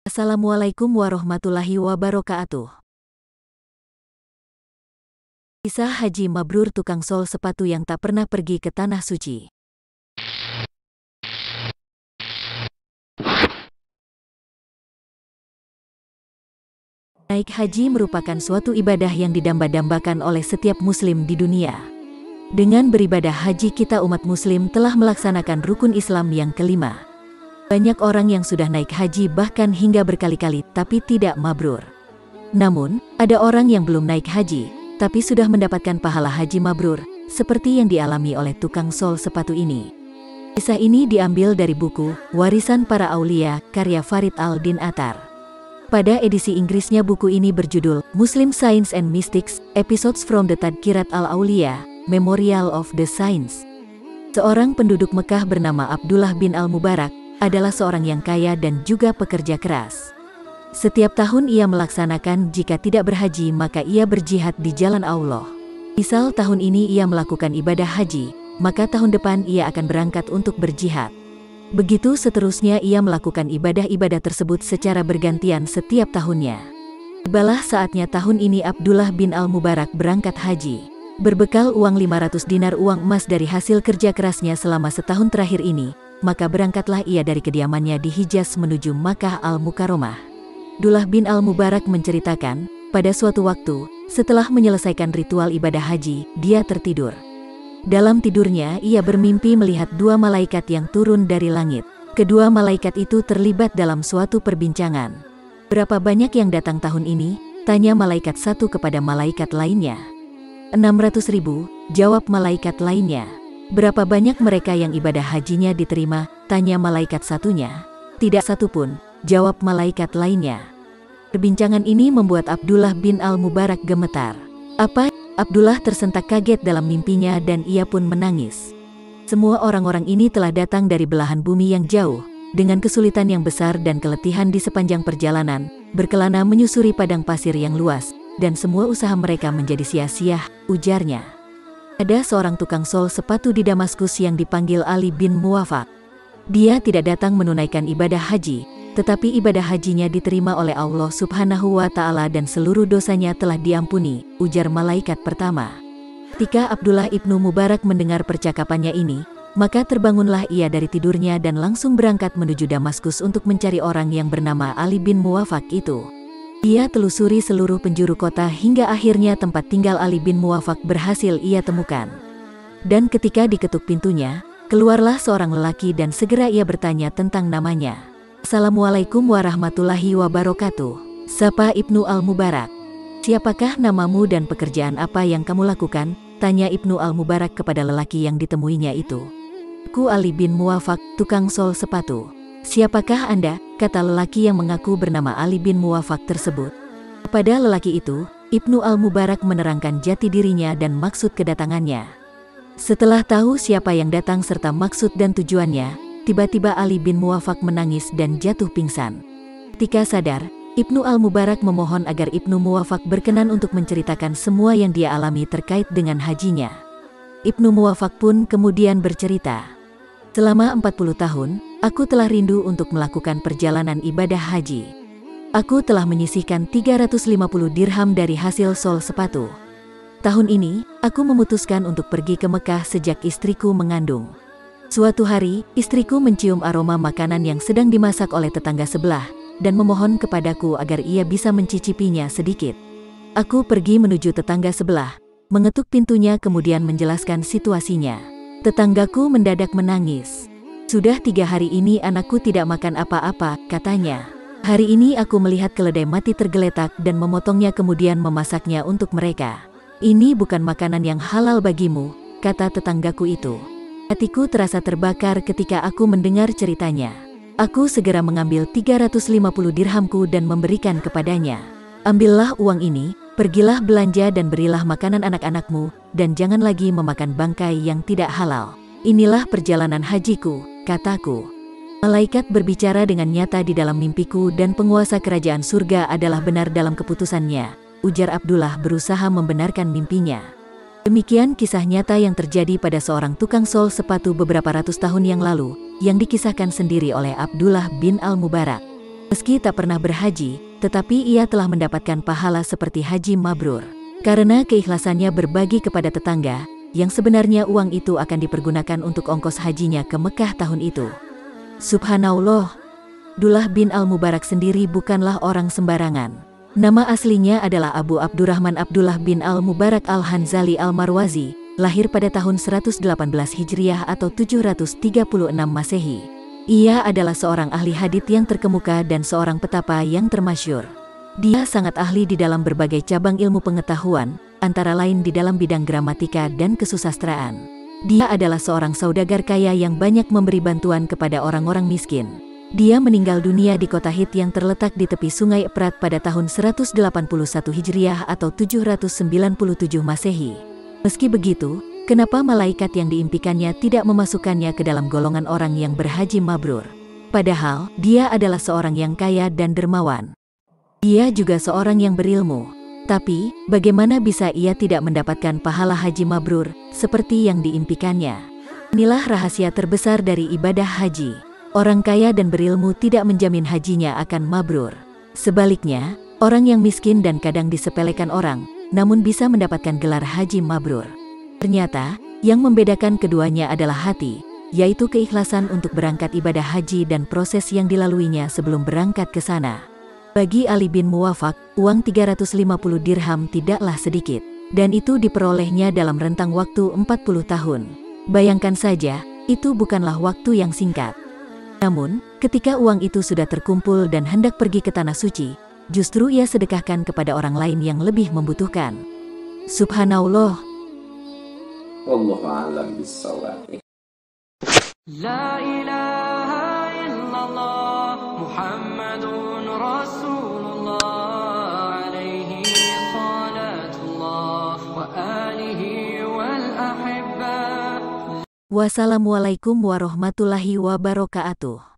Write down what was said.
Assalamualaikum warahmatullahi wabarakatuh. Kisah Haji Mabrur, tukang sol sepatu yang tak pernah pergi ke Tanah Suci. Naik haji merupakan suatu ibadah yang didamba-dambakan oleh setiap muslim di dunia. Dengan beribadah haji kita umat muslim telah melaksanakan rukun Islam yang kelima. Banyak orang yang sudah naik haji bahkan hingga berkali-kali tapi tidak mabrur. Namun, ada orang yang belum naik haji, tapi sudah mendapatkan pahala haji mabrur, seperti yang dialami oleh tukang sol sepatu ini. Kisah ini diambil dari buku Warisan Para Aulia, karya Farid Al-Din Attar. Pada edisi Inggrisnya buku ini berjudul Muslim Science and Mystics, Episodes from the Tadkirat Al-Aulia, Memorial of the Saints. Seorang penduduk Mekah bernama Abdullah bin Al-Mubarak, adalah seorang yang kaya dan juga pekerja keras. Setiap tahun ia melaksanakan jika tidak berhaji maka ia berjihad di jalan Allah. Misal tahun ini ia melakukan ibadah haji, maka tahun depan ia akan berangkat untuk berjihad. Begitu seterusnya ia melakukan ibadah-ibadah tersebut secara bergantian setiap tahunnya. Tibalah saatnya tahun ini Abdullah bin Al-Mubarak berangkat haji. Berbekal uang 500 dinar uang emas dari hasil kerja kerasnya selama setahun terakhir ini, maka berangkatlah ia dari kediamannya di Hijaz menuju Makkah Al-Mukarramah. Abdullah bin Al-Mubarak menceritakan, pada suatu waktu, setelah menyelesaikan ritual ibadah haji, dia tertidur. Dalam tidurnya ia bermimpi melihat dua malaikat yang turun dari langit. Kedua malaikat itu terlibat dalam suatu perbincangan. "Berapa banyak yang datang tahun ini?" tanya malaikat satu kepada malaikat lainnya. 600.000, jawab malaikat lainnya. "Berapa banyak mereka yang ibadah hajinya diterima?" tanya malaikat satunya. "Tidak satu pun," jawab malaikat lainnya. Perbincangan ini membuat Abdullah bin Al-Mubarak gemetar. "Apa?" Abdullah tersentak kaget dalam mimpinya dan ia pun menangis. Semua orang-orang ini telah datang dari belahan bumi yang jauh, dengan kesulitan yang besar dan keletihan di sepanjang perjalanan, berkelana menyusuri padang pasir yang luas, dan semua usaha mereka menjadi sia-sia, ujarnya. Ada seorang tukang sol sepatu di Damaskus yang dipanggil Ali bin Muwafaq. Dia tidak datang menunaikan ibadah haji, tetapi ibadah hajinya diterima oleh Allah Subhanahu wa Ta'ala dan seluruh dosanya telah diampuni, ujar malaikat pertama. Ketika Abdullah ibnu Mubarak mendengar percakapannya ini, maka terbangunlah ia dari tidurnya dan langsung berangkat menuju Damaskus untuk mencari orang yang bernama Ali bin Muwafaq itu. Ia telusuri seluruh penjuru kota hingga akhirnya tempat tinggal Ali bin Muwafaq berhasil ia temukan. Dan ketika diketuk pintunya, keluarlah seorang lelaki dan segera ia bertanya tentang namanya. "Assalamualaikum warahmatullahi wabarakatuh," sapa Ibnu Al-Mubarak. "Siapakah namamu dan pekerjaan apa yang kamu lakukan?" tanya Ibnu Al-Mubarak kepada lelaki yang ditemuinya itu. "Aku Ali bin Muwafaq, tukang sol sepatu." "Siapakah Anda?" kata lelaki yang mengaku bernama Ali bin Muwafaq tersebut. Pada lelaki itu, Ibnu Al-Mubarak menerangkan jati dirinya dan maksud kedatangannya. Setelah tahu siapa yang datang serta maksud dan tujuannya, tiba-tiba Ali bin Muwafaq menangis dan jatuh pingsan. Ketika sadar, Ibnu Al-Mubarak memohon agar Ibnu Muwafaq berkenan untuk menceritakan semua yang dia alami terkait dengan hajinya. Ibnu Muwafaq pun kemudian bercerita, "Selama 40 tahun, aku telah rindu untuk melakukan perjalanan ibadah haji. Aku telah menyisihkan 350 dirham dari hasil sol sepatu. Tahun ini, aku memutuskan untuk pergi ke Mekah sejak istriku mengandung. Suatu hari, istriku mencium aroma makanan yang sedang dimasak oleh tetangga sebelah, dan memohon kepadaku agar ia bisa mencicipinya sedikit. Aku pergi menuju tetangga sebelah, mengetuk pintunya kemudian menjelaskan situasinya. Tetanggaku mendadak menangis. Sudah 3 hari ini anakku tidak makan apa-apa, katanya. Hari ini aku melihat keledai mati tergeletak dan memotongnya kemudian memasaknya untuk mereka. Ini bukan makanan yang halal bagimu, kata tetanggaku itu. Hatiku terasa terbakar ketika aku mendengar ceritanya. Aku segera mengambil 350 dirhamku dan memberikan kepadanya. Ambillah uang ini, pergilah belanja dan berilah makanan anak-anakmu, dan jangan lagi memakan bangkai yang tidak halal. Inilah perjalanan hajiku, kataku. Malaikat berbicara dengan nyata di dalam mimpiku dan penguasa kerajaan surga adalah benar dalam keputusannya, ujar Abdullah berusaha membenarkan mimpinya. Demikian kisah nyata yang terjadi pada seorang tukang sol sepatu beberapa ratus tahun yang lalu, yang dikisahkan sendiri oleh Abdullah bin Al-Mubarak. Meski tak pernah berhaji, tetapi ia telah mendapatkan pahala seperti haji mabrur. Karena keikhlasannya berbagi kepada tetangga, yang sebenarnya uang itu akan dipergunakan untuk ongkos hajinya ke Mekah tahun itu. Subhanallah, Abdullah bin Al-Mubarak sendiri bukanlah orang sembarangan. Nama aslinya adalah Abu Abdurrahman Abdullah bin Al-Mubarak Al-Hanzali Al-Marwazi, lahir pada tahun 118 Hijriah atau 736 Masehi. Ia adalah seorang ahli hadits yang terkemuka dan seorang petapa yang termasyhur. Dia sangat ahli di dalam berbagai cabang ilmu pengetahuan, antara lain di dalam bidang gramatika dan kesusastraan. Dia adalah seorang saudagar kaya yang banyak memberi bantuan kepada orang-orang miskin. Dia meninggal dunia di kota Hit yang terletak di tepi sungai Efrat pada tahun 181 Hijriah atau 797 Masehi. Meski begitu, kenapa malaikat yang diimpikannya tidak memasukkannya ke dalam golongan orang yang berhaji mabrur? Padahal, dia adalah seorang yang kaya dan dermawan. Dia juga seorang yang berilmu. Tapi, bagaimana bisa ia tidak mendapatkan pahala haji mabrur, seperti yang diimpikannya? Inilah rahasia terbesar dari ibadah haji. Orang kaya dan berilmu tidak menjamin hajinya akan mabrur. Sebaliknya, orang yang miskin dan kadang disepelekan orang, namun bisa mendapatkan gelar haji mabrur. Ternyata, yang membedakan keduanya adalah hati, yaitu keikhlasan untuk berangkat ibadah haji dan proses yang dilaluinya sebelum berangkat ke sana. Bagi Ali bin Muwafaq, uang 350 dirham tidaklah sedikit, dan itu diperolehnya dalam rentang waktu 40 tahun. Bayangkan saja, itu bukanlah waktu yang singkat. Namun, ketika uang itu sudah terkumpul dan hendak pergi ke Tanah Suci, justru ia sedekahkan kepada orang lain yang lebih membutuhkan. Subhanallah. Wallahu a'lam bissawab. La ilaha illallah Muhammadun Rasulullah alaihi salatullah wa alihi wal ahibba. Wassalamualaikum warahmatullahi wabarakatuh.